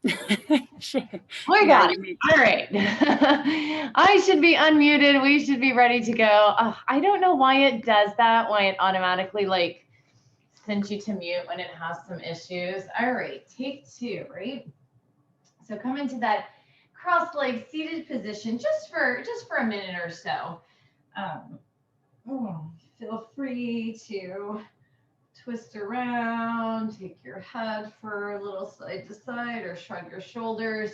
We got it. All right. I should be unmuted. We should be ready to go. I don't know why it does that, why it automatically like sends you to mute when it has some issues. All right, take two, right? So come into that cross-legged seated position just for a minute or so. Feel free to twist around, take your head for a little side to side or shrug your shoulders.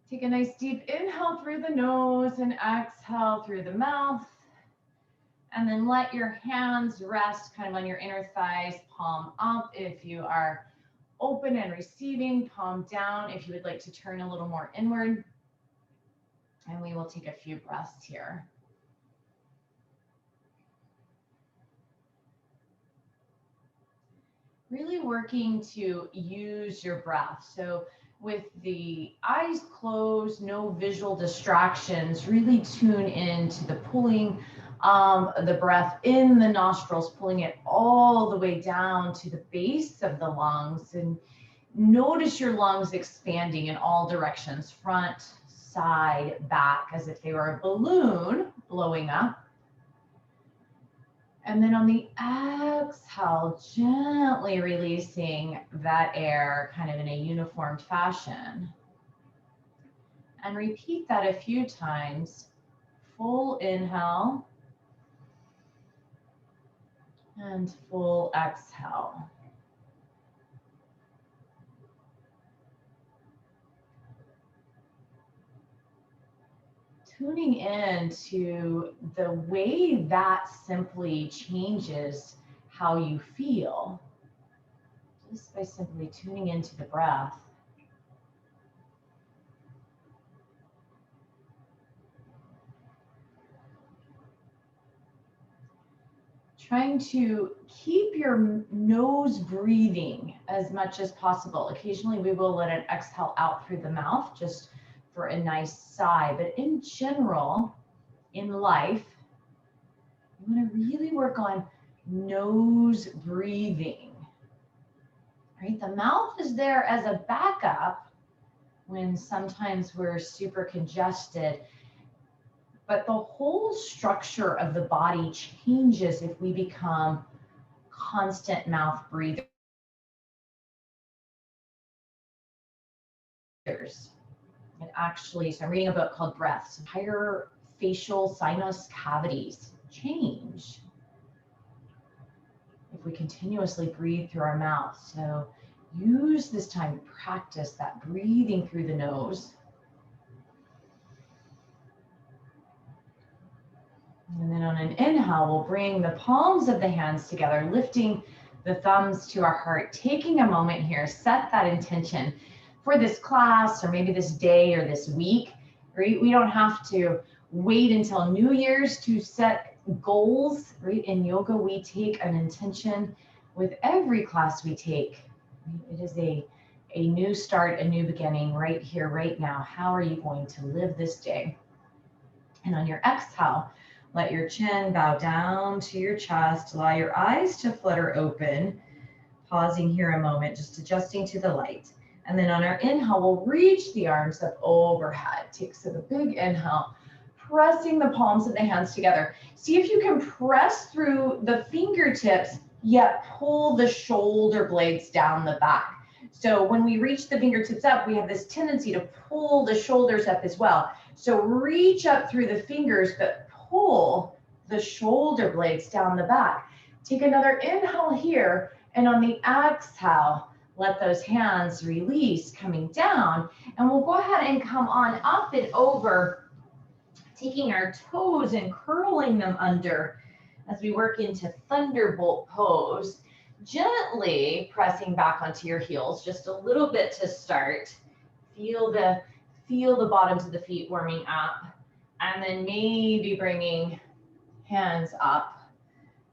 Take a nice deep inhale through the nose and exhale through the mouth. And then let your hands rest kind of on your inner thighs, palm up if you are open and receiving, palm down if you would like to turn a little more inward. And we will take a few breaths here. Really working to use your breath. So with the eyes closed, no visual distractions, really tune into the pulling the breath in the nostrils, pulling it all the way down to the base of the lungs, and notice your lungs expanding in all directions, front, side, back, as if they were a balloon blowing up. And then on the exhale, gently releasing that air kind of in a uniform fashion. And repeat that a few times. Full inhale and full exhale. Tuning in to the way that simply changes how you feel, just by simply tuning into the breath. Trying to keep your nose breathing as much as possible. Occasionally we will let it exhale out through the mouth just for a nice sigh, but in general, in life, you want to really work on nose breathing, right? The mouth is there as a backup when sometimes we're super congested, but the whole structure of the body changes if we become constant mouth breathers. It actually, so I'm reading a book called Breaths, entire facial sinus cavities change if we continuously breathe through our mouth. So use this time to practice that breathing through the nose. And then on an inhale, we'll bring the palms of the hands together, lifting the thumbs to our heart, taking a moment here, set that intention for this class or maybe this day or this week, right? We don't have to wait until New Year's to set goals, right? In yoga, we take an intention with every class we take. It is a new start, a new beginning right here, right now. How are you going to live this day? And on your exhale, let your chin bow down to your chest, allow your eyes to flutter open, pausing here a moment, just adjusting to the light. And then on our inhale, we'll reach the arms up overhead. Take a big inhale, pressing the palms of the hands together. See if you can press through the fingertips, yet pull the shoulder blades down the back. So when we reach the fingertips up, we have this tendency to pull the shoulders up as well. So reach up through the fingers, but pull the shoulder blades down the back. Take another inhale here, and on the exhale, let those hands release, coming down, and we'll go ahead and come on up and over, taking our toes and curling them under as we work into thunderbolt pose, gently pressing back onto your heels, just a little bit to start. Feel the bottoms of the feet warming up, and then maybe bringing hands up,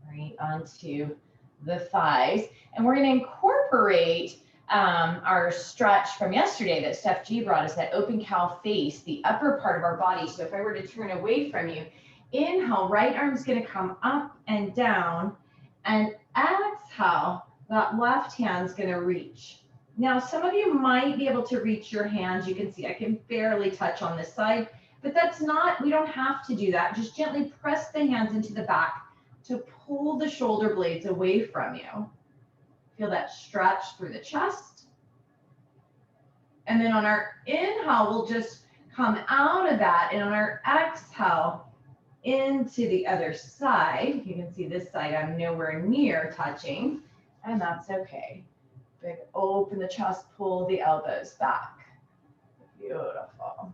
right, onto the thighs. And we're going to incorporate our stretch from yesterday that Steph G brought us, that open cow face, the upper part of our body. So if I were to turn away from you, inhale, right arm's going to come up and down, and exhale, that left hand's going to reach. Now, some of you might be able to reach your hands. You can see I can barely touch on this side, but that's not, we don't have to do that. Just gently press the hands into the back to pull the shoulder blades away from you. Feel that stretch through the chest. And then on our inhale, we'll just come out of that. And on our exhale, into the other side. You can see this side, I'm nowhere near touching, and that's okay. Big open the chest, pull the elbows back. Beautiful.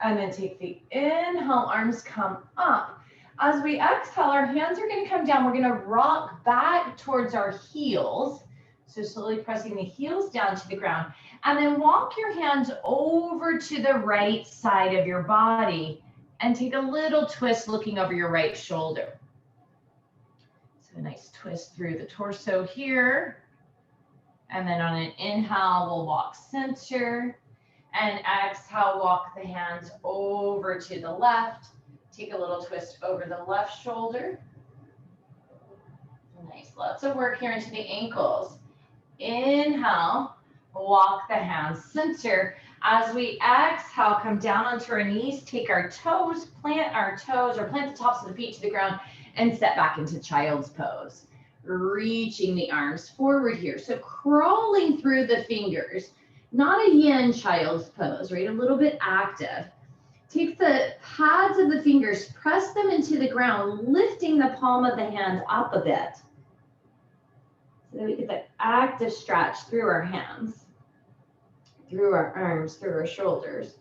And then take the inhale, arms come up. As we exhale, our hands are going to come down. We're going to rock back towards our heels. So slowly pressing the heels down to the ground. And then walk your hands over to the right side of your body and take a little twist looking over your right shoulder. So a nice twist through the torso here. And then on an inhale, we'll walk center. And exhale, walk the hands over to the left. Take a little twist over the left shoulder. Nice, lots of work here into the ankles. Inhale, walk the hands center. As we exhale, come down onto our knees, take our toes, plant our toes, or plant the tops of the feet to the ground, and step back into child's pose. Reaching the arms forward here. So crawling through the fingers, not a yin child's pose, right? A little bit active. Take the pads of the fingers, press them into the ground, lifting the palm of the hand up a bit. So that we get that active stretch through our hands, through our arms, through our shoulders.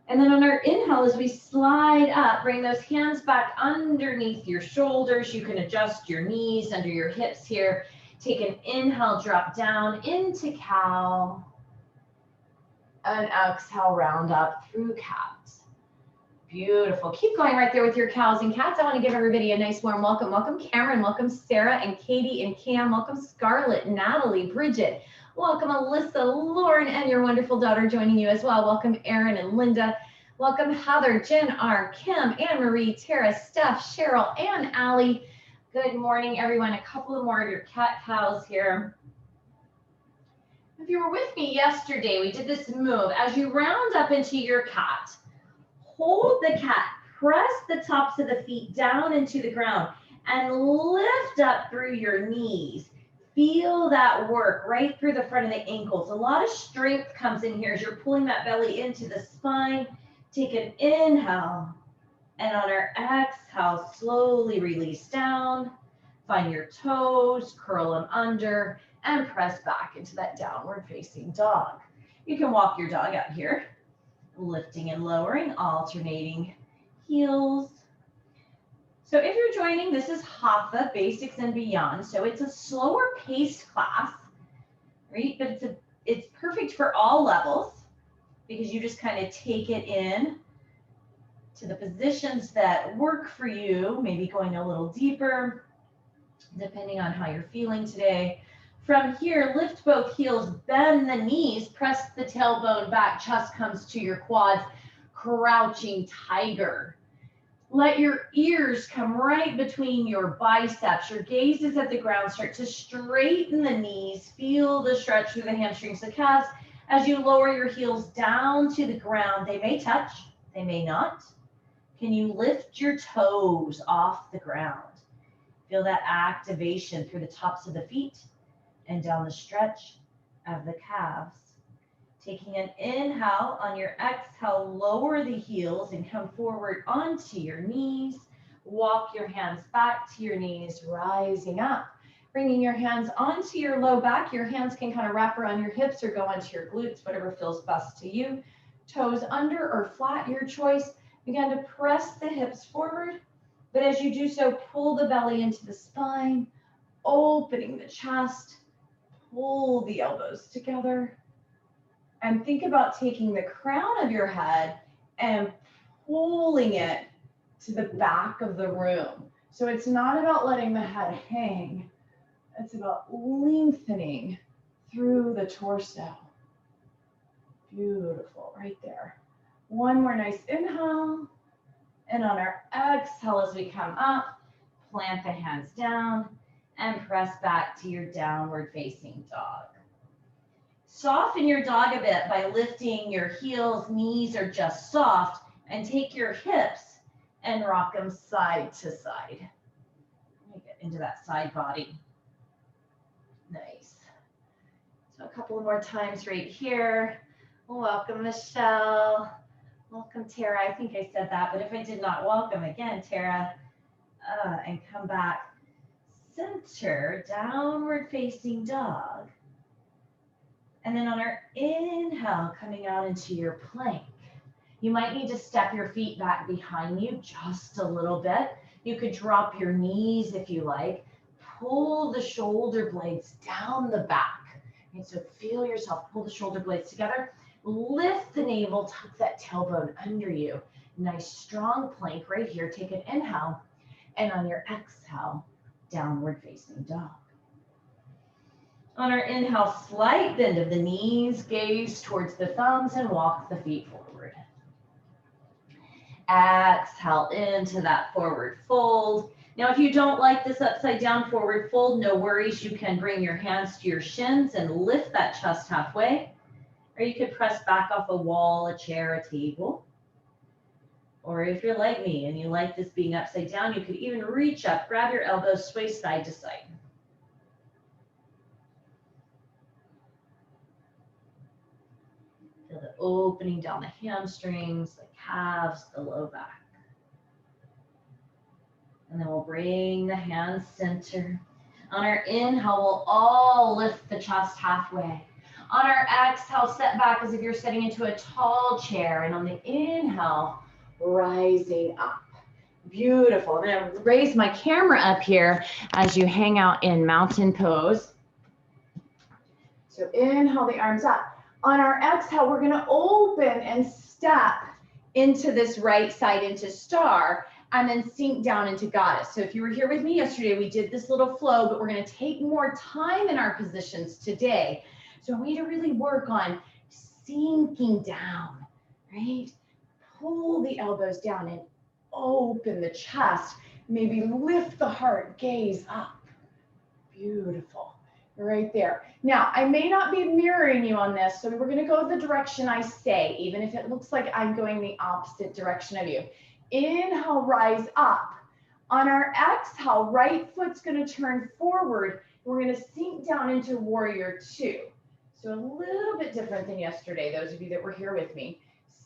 And then on our inhale, as we slide up, bring those hands back underneath your shoulders. You can adjust your knees under your hips here. Take an inhale, drop down into cow. And exhale, round up through cat. Beautiful. Keep going right there with your cows and cats. I want to give everybody a nice warm welcome. Welcome Cameron, welcome Sarah and Katie and Cam, welcome Scarlett, Natalie, Bridget, welcome Alyssa, Lauren, and your wonderful daughter joining you as well. Welcome Erin and Linda. Welcome Heather, Jen R, Kim, Anne Marie, Tara, Steph, Cheryl, and Allie. Good morning, everyone. A couple of more of your cat cows here. If you were with me yesterday, we did this move. As you round up into your cat, hold the cat, press the tops of the feet down into the ground, and lift up through your knees. Feel that work right through the front of the ankles. A lot of strength comes in here as you're pulling that belly into the spine. Take an inhale, and on our exhale, slowly release down. Find your toes, curl them under, and press back into that downward facing dog. You can walk your dog out here, lifting and lowering, alternating heels. So if you're joining, this is Hatha, Basics and Beyond. So it's a slower paced class, right? But it's perfect for all levels because you just kind of take it in to the positions that work for you, maybe going a little deeper, depending on how you're feeling today. From here, lift both heels, bend the knees, press the tailbone back, chest comes to your quads, crouching tiger. Let your ears come right between your biceps. Your gaze is at the ground. Start to straighten the knees. Feel the stretch through the hamstrings, the calves. As you lower your heels down to the ground, they may touch, they may not. Can you lift your toes off the ground? Feel that activation through the tops of the feet and down the stretch of the calves. Taking an inhale, on your exhale, lower the heels and come forward onto your knees. Walk your hands back to your knees, rising up. Bringing your hands onto your low back. Your hands can kind of wrap around your hips or go onto your glutes, whatever feels best to you. Toes under or flat, your choice. Begin to press the hips forward. But as you do so, pull the belly into the spine, opening the chest. Pull the elbows together. And think about taking the crown of your head and pulling it to the back of the room. So it's not about letting the head hang. It's about lengthening through the torso. Beautiful, right there. One more nice inhale. And on our exhale, as we come up, plant the hands down. and press back to your downward facing dog. Soften your dog a bit by lifting your heels, knees are just soft, and take your hips and rock them side to side. Let me get into that side body. Nice. So a couple more times right here. Welcome, Michelle. Welcome, Tara. I think I said that, but if I did not, welcome again, Tara. And come back. Center, downward facing dog. And then on our inhale, coming out into your plank. You might need to step your feet back behind you just a little bit. You could drop your knees if you like. Pull the shoulder blades down the back. And so feel yourself pull the shoulder blades together. Lift the navel, tuck that tailbone under you. Nice strong plank right here. Take an inhale. And on your exhale, downward facing dog. On our inhale, slight bend of the knees, gaze towards the thumbs and walk the feet forward. Exhale into that forward fold. Now, if you don't like this upside down forward fold, no worries. You can bring your hands to your shins and lift that chest halfway. Or you could press back off a wall, a chair, a table. Or if you're like me and you like this being upside down, you could even reach up, grab your elbows, sway side to side. Feel the opening down the hamstrings, the calves, the low back. And then we'll bring the hands center. On our inhale, we'll all lift the chest halfway. On our exhale, set back as if you're sitting into a tall chair. And on the inhale, rising up. Beautiful. I'm going to raise my camera up here as you hang out in mountain pose. So inhale the arms up. On our exhale, we're going to open and step into this right side into star and then sink down into goddess. So if you were here with me yesterday, we did this little flow, but we're going to take more time in our positions today. So we need to really work on sinking down, right? Pull the elbows down and open the chest. Maybe lift the heart, gaze up. Beautiful. Right there. Now, I may not be mirroring you on this, so we're going to go the direction I say, even if it looks like I'm going the opposite direction of you. Inhale, rise up. On our exhale, right foot's going to turn forward. We're going to sink down into warrior two. So a little bit different than yesterday, those of you that were here with me.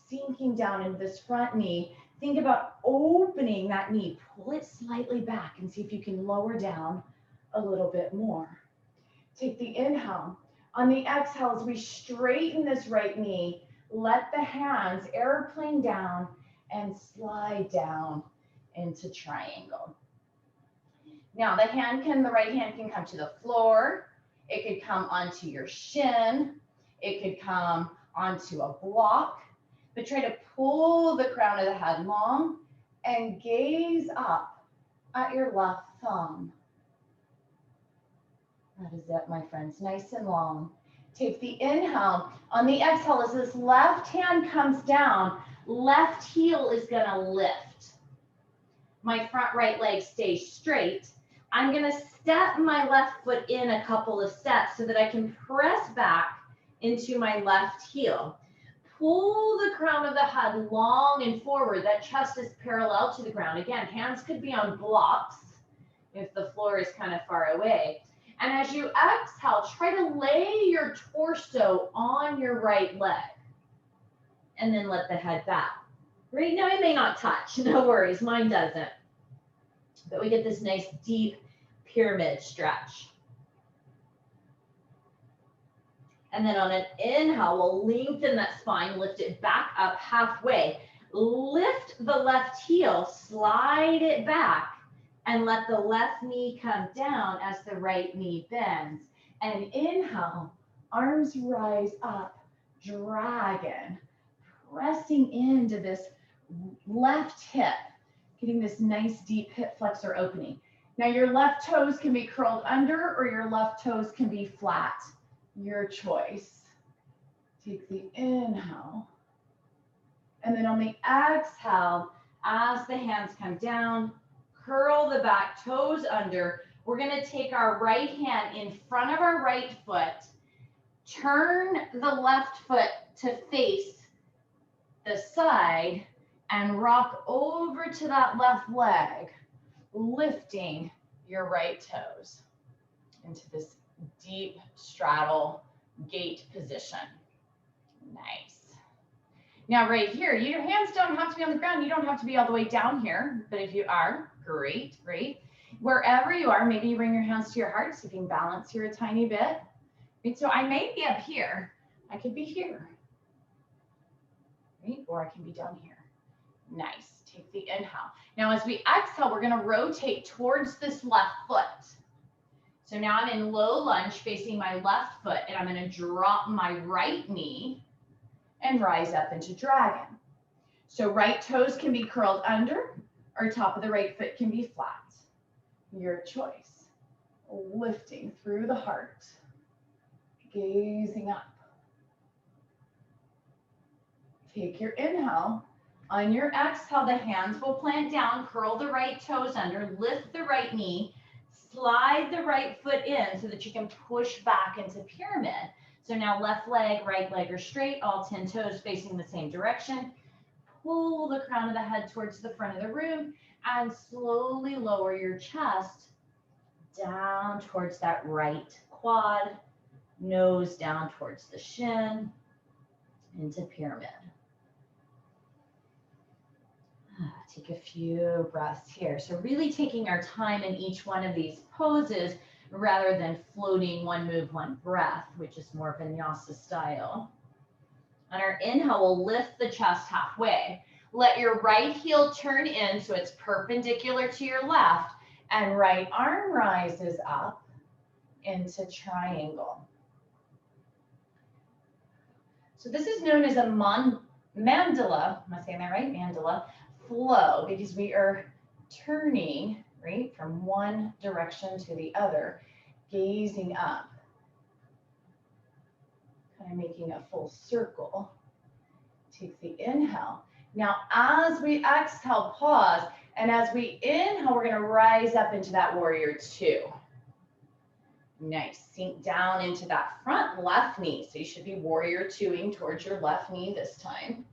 Sinking down into this front knee. Think about opening that knee. Pull it slightly back and see if you can lower down a little bit more. Take the inhale. On the exhale, as we straighten this right knee, let the hands airplane down and slide down into triangle. Now the right hand can come to the floor. It could come onto your shin. It could come onto a block. But try to pull the crown of the head long and gaze up at your left thumb. That is it, my friends, nice and long. Take the inhale. On the exhale, as this left hand comes down, left heel is gonna lift. My front right leg stays straight. I'm gonna step my left foot in a couple of steps so that I can press back into my left heel. Pull the crown of the head long and forward. That chest is parallel to the ground. Again, hands could be on blocks if the floor is kind of far away. And as you exhale, try to lay your torso on your right leg. And then let the head back. Right now, it may not touch. No worries, mine doesn't. But we get this nice deep pyramid stretch. And then on an inhale, we'll lengthen that spine, lift it back up halfway. Lift the left heel, slide it back, and let the left knee come down as the right knee bends. And inhale, arms rise up, dragon, pressing into this left hip, getting this nice deep hip flexor opening. Now your left toes can be curled under or your left toes can be flat. Your choice. Take the inhale. And then on the exhale, as the hands come down, curl the back toes under, we're going to take our right hand in front of our right foot, turn the left foot to face the side, and rock over to that left leg, lifting your right toes into this deep straddle gate position. Nice. Now right here, your hands don't have to be on the ground. You don't have to be all the way down here, but if you are, great, great. Wherever you are, maybe you bring your hands to your heart so you can balance here a tiny bit. Right? So I may be up here. I could be here. Right? Or I can be down here. Nice. Take the inhale. Now as we exhale, we're going to rotate towards this left foot. So now I'm in low lunge facing my left foot, and I'm going to drop my right knee and rise up into dragon. So right toes can be curled under, or top of the right foot can be flat. Your choice. Lifting through the heart, gazing up. Take your inhale. On your exhale, the hands will plant down, curl the right toes under, lift the right knee, slide the right foot in so that you can push back into pyramid. So now left leg, right leg are straight, all 10 toes facing the same direction. Pull the crown of the head towards the front of the room and slowly lower your chest down towards that right quad, nose down towards the shin, into pyramid. Take a few breaths here. So really taking our time in each one of these poses rather than floating one move, one breath, which is more vinyasa style. On our inhale, we'll lift the chest halfway. Let your right heel turn in so it's perpendicular to your left, and right arm rises up into triangle. So this is known as a mandala, am I saying that right? Mandala flow, because we are turning, right, from one direction to the other, gazing up, kind of making a full circle. Take the inhale. Now, as we exhale, pause, and as we inhale, we're going to rise up into that warrior two. Nice. Sink down into that front left knee. So you should be warrior twoing towards your left knee this time.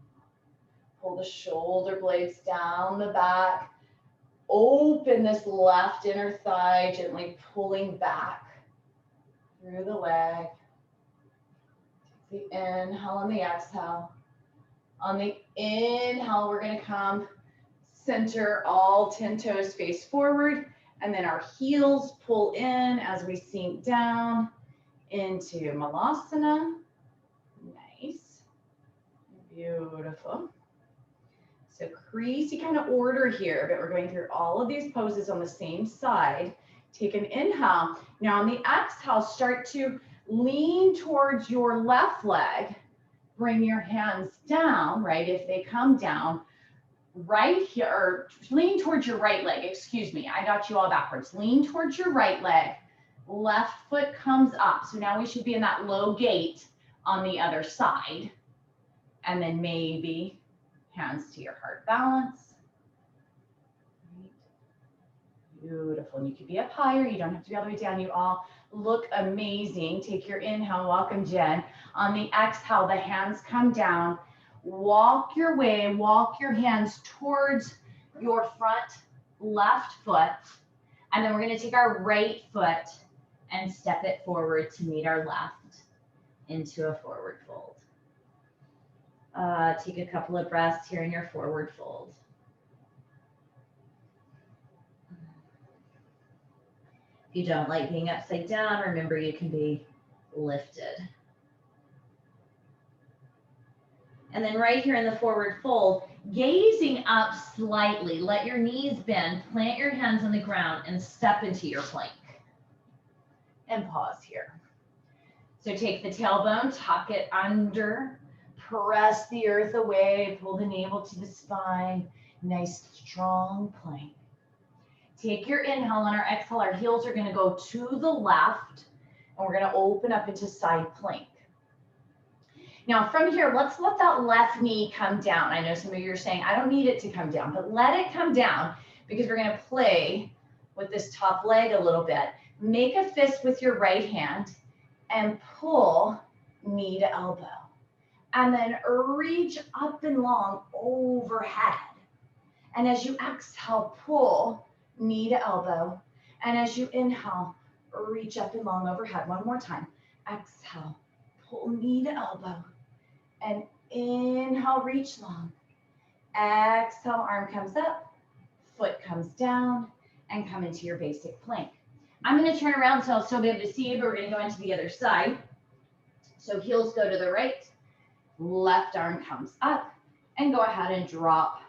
Pull the shoulder blades down the back. Open this left inner thigh, gently pulling back through the leg. Take the inhale and the exhale. On the inhale, we're going to come center, all 10 toes face forward, and then our heels pull in as we sink down into Malasana. Nice. Beautiful. So crazy kind of order here, but we're going through all of these poses on the same side. Take an inhale. Now on the exhale, start to lean towards your left leg. Bring your hands down, right? If they come down, right here, or lean towards your right leg, excuse me. I got you all backwards. Lean towards your right leg. Left foot comes up. So now we should be in that low gate on the other side. And then maybe hands to your heart balance. Beautiful. And you could be up higher. You don't have to be all the way down. You all look amazing. Take your inhale. Welcome, Jen. On the exhale, the hands come down. Walk your way. Walk your hands towards your front left foot. And then we're going to take our right foot and step it forward to meet our left into a forward fold. Take a couple of breaths here in your forward fold. If you don't like being upside down, remember you can be lifted. And then right here in the forward fold, gazing up slightly, let your knees bend, plant your hands on the ground and step into your plank. And pause here. So take the tailbone, tuck it under, press the earth away, pull the navel to the spine, nice strong plank. Take your inhale, on our exhale, our heels are going to go to the left, and we're going to open up into side plank. Now from here, let's let that left knee come down. I know some of you are saying, I don't need it to come down, but let it come down because we're going to play with this top leg a little bit. Make a fist with your right hand and pull knee to elbow. And then reach up and long overhead. And as you exhale, pull knee to elbow. And as you inhale, reach up and long overhead. One more time. Exhale, pull knee to elbow. And inhale, reach long. Exhale, arm comes up, foot comes down, and come into your basic plank. I'm going to turn around so I'll still be able to see you, but we're going to go into the other side. So heels go to the right, left arm comes up, and go ahead and drop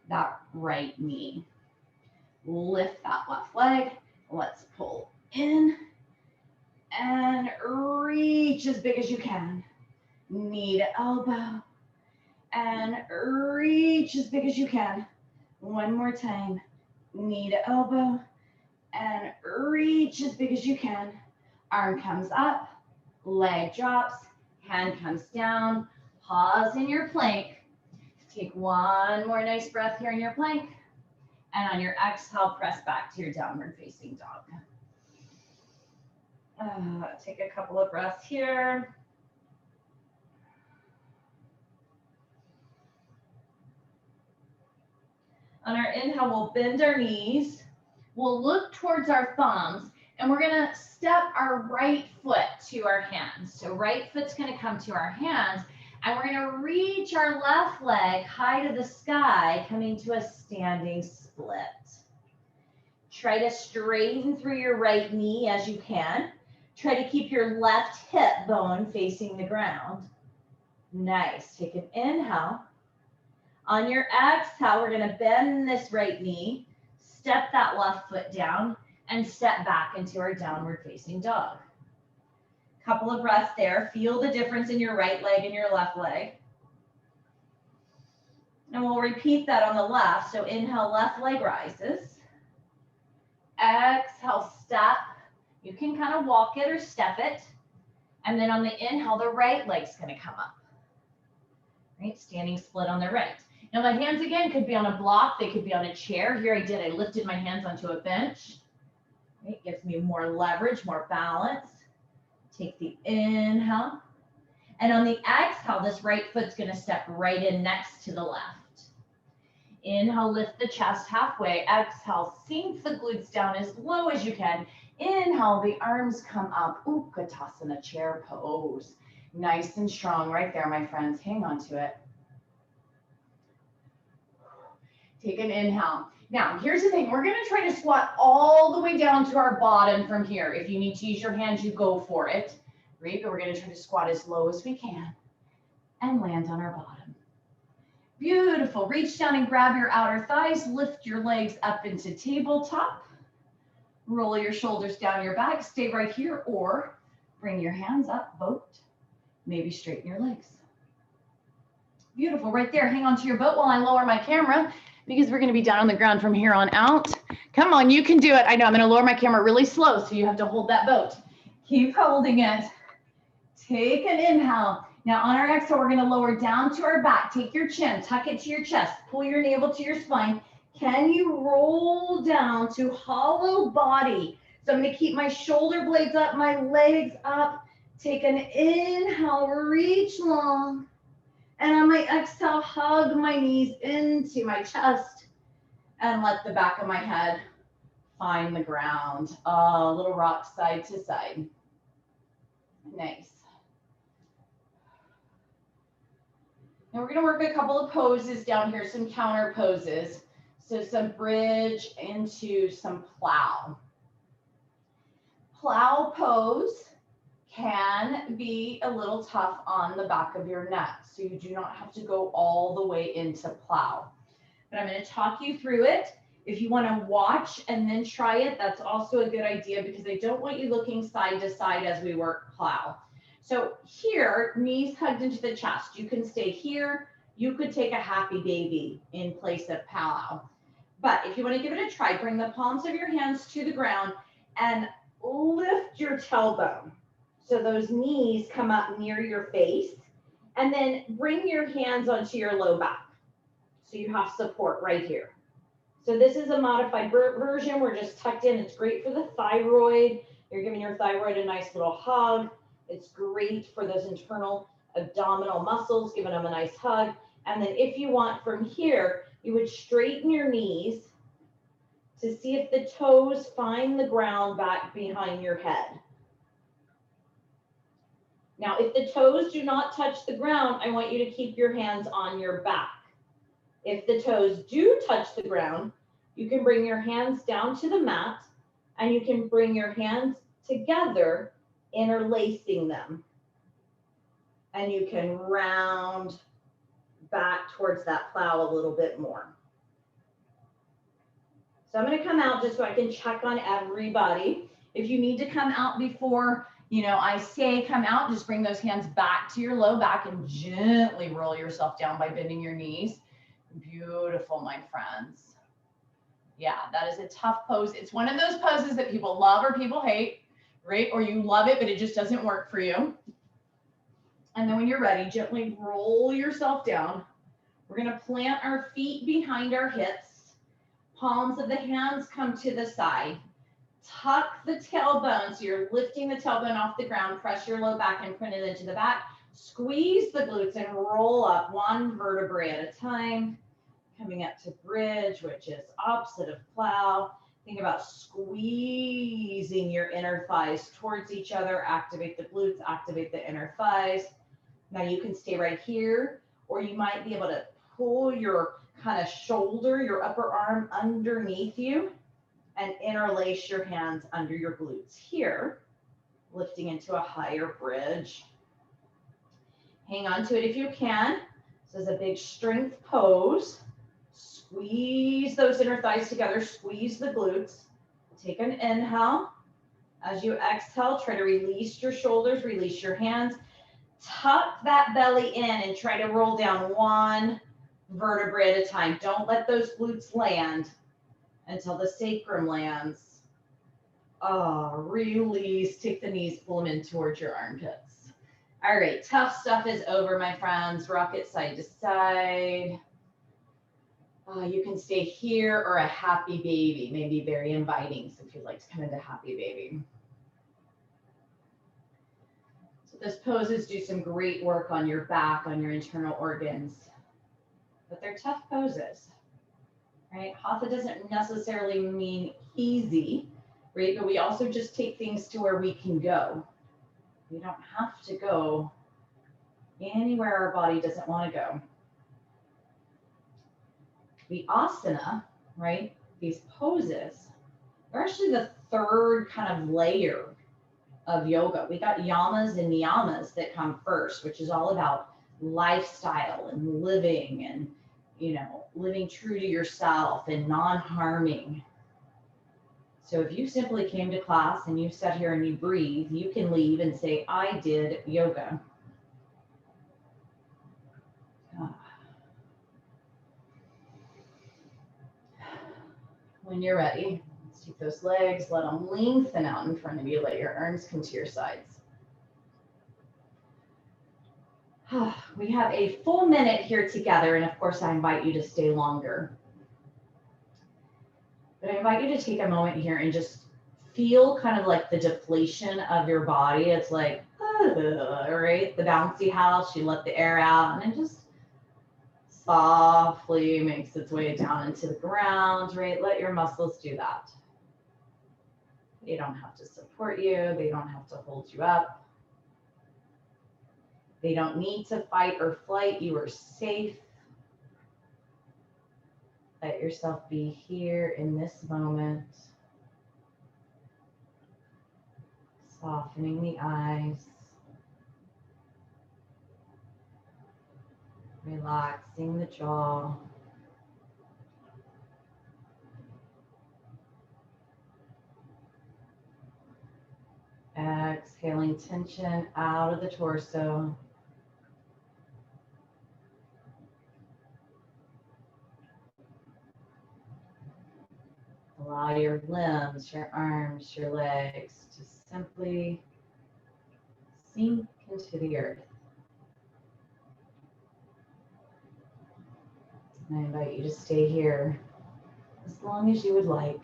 that right knee. Lift that left leg. Let's pull in and reach as big as you can. Knee to elbow. And reach as big as you can. One more time. Knee to elbow. And reach as big as you can. Arm comes up. Leg drops. Hand comes down. Pause in your plank. Take one more nice breath here in your plank. And on your exhale, press back to your downward facing dog. Take a couple of breaths here. On our inhale, we'll bend our knees. We'll look towards our thumbs, and we're going to step our right foot to our hands. So right foot's going to come to our hands, and we're going to reach our left leg high to the sky, coming to a standing split. Try to straighten through your right knee as you can. Try to keep your left hip bone facing the ground. Nice. Take an inhale. On your exhale, we're going to bend this right knee, step that left foot down, and step back into our downward facing dog. Couple of breaths there. Feel the difference in your right leg and your left leg. And we'll repeat that on the left. So inhale, left leg rises. Exhale, step. You can kind of walk it or step it. And then on the inhale, the right leg's going to come up. Right? Standing split on the right. Now my hands again could be on a block, they could be on a chair. Here I lifted my hands onto a bench. It gives me more leverage, more balance. Take the inhale. And on the exhale, this right foot's gonna step right in next to the left. Inhale, lift the chest halfway. Exhale, sink the glutes down as low as you can. Inhale, the arms come up. Utkatasana, chair pose. Nice and strong right there, my friends. Hang on to it. Take an inhale. Now, here's the thing. We're going to try to squat all the way down to our bottom from here. If you need to use your hands, you go for it. Right? But we're going to try to squat as low as we can and land on our bottom. Beautiful. Reach down and grab your outer thighs. Lift your legs up into tabletop. Roll your shoulders down your back. Stay right here or bring your hands up, boat. Maybe straighten your legs. Beautiful. Right there. Hang on to your boat while I lower my camera, because we're going to be down on the ground from here on out. Come on, you can do it. I know I'm going to lower my camera really slow, so you have to hold that boat. Keep holding it. Take an inhale. Now on our exhale, we're going to lower down to our back. Take your chin, tuck it to your chest, pull your navel to your spine. Can you roll down to hollow body? So I'm going to keep my shoulder blades up, my legs up. Take an inhale, reach long. And on my exhale, hug my knees into my chest and let the back of my head find the ground. A little rock side to side. Nice. Now we're going to work a couple of poses down here, some counter poses. So some bridge into some plow. Plow pose can be a little tough on the back of your neck, so you do not have to go all the way into plow. But I'm going to talk you through it. If you want to watch and then try it, that's also a good idea, because I don't want you looking side to side as we work plow. So here, knees hugged into the chest. You can stay here. You could take a happy baby in place of plow. But if you want to give it a try, bring the palms of your hands to the ground and lift your tailbone. So those knees come up near your face, and then bring your hands onto your low back. So you have support right here. So this is a modified version. We're just tucked in. It's great for the thyroid. You're giving your thyroid a nice little hug. It's great for those internal abdominal muscles, giving them a nice hug. And then if you want from here, you would straighten your knees to see if the toes find the ground back behind your head. Now, if the toes do not touch the ground, I want you to keep your hands on your back. If the toes do touch the ground, you can bring your hands down to the mat and you can bring your hands together, interlacing them. And you can round back towards that plow a little bit more. So I'm going to come out just so I can check on everybody. If you need to come out before, I say come out, just bring those hands back to your low back and gently roll yourself down by bending your knees. Beautiful, my friends. Yeah, that is a tough pose. It's one of those poses that people love or people hate, right? Or you love it, but it just doesn't work for you. And then when you're ready, gently roll yourself down. We're going to plant our feet behind our hips. Palms of the hands come to the side. Tuck the tailbone, so you're lifting the tailbone off the ground. Press your low back and print it into the back. Squeeze the glutes and roll up one vertebrae at a time. Coming up to bridge, which is opposite of plow. Think about squeezing your inner thighs towards each other. Activate the glutes, activate the inner thighs. Now you can stay right here, or you might be able to pull your kind of shoulder, your upper arm underneath you and interlace your hands under your glutes here, lifting into a higher bridge. Hang on to it if you can. This is a big strength pose. Squeeze those inner thighs together, squeeze the glutes. Take an inhale. As you exhale, try to release your shoulders, release your hands. Tuck that belly in and try to roll down one vertebrae at a time. Don't let those glutes land until the sacrum lands. Release, take the knees, pull them in towards your armpits. All right, tough stuff is over, my friends. Rock it side to side. You can stay here or a happy baby, maybe very inviting. So if you'd like to come into happy baby. So those poses do some great work on your back, on your internal organs, but they're tough poses, right? Hatha doesn't necessarily mean easy, right? But we also just take things to where we can go. We don't have to go anywhere our body doesn't want to go. The asana, right? These poses are actually the third kind of layer of yoga. We got yamas and niyamas that come first, which is all about lifestyle and living and, living true to yourself and non-harming. So if you simply came to class and you sat here and you breathe, you can leave and say, I did yoga. When you're ready, let's take those legs, let them lengthen out in front of you. Let your arms come to your sides. We have a full minute here together, and of course, I invite you to stay longer. But I invite you to take a moment here and just feel kind of like the depletion of your body. It's like, right? The bouncy house, you let the air out, and it just softly makes its way down into the ground, right? Let your muscles do that. They don't have to support you. They don't have to hold you up. They don't need to fight or flight. You are safe. Let yourself be here in this moment. Softening the eyes. Relaxing the jaw. Exhaling tension out of the torso. Allow your limbs, your arms, your legs to simply sink into the earth. And I invite you to stay here as long as you would like.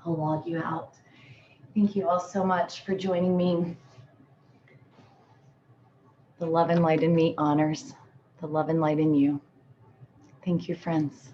I'll log you out. Thank you all so much for joining me. The love and light in me honors the love and light in you. Thank you, friends.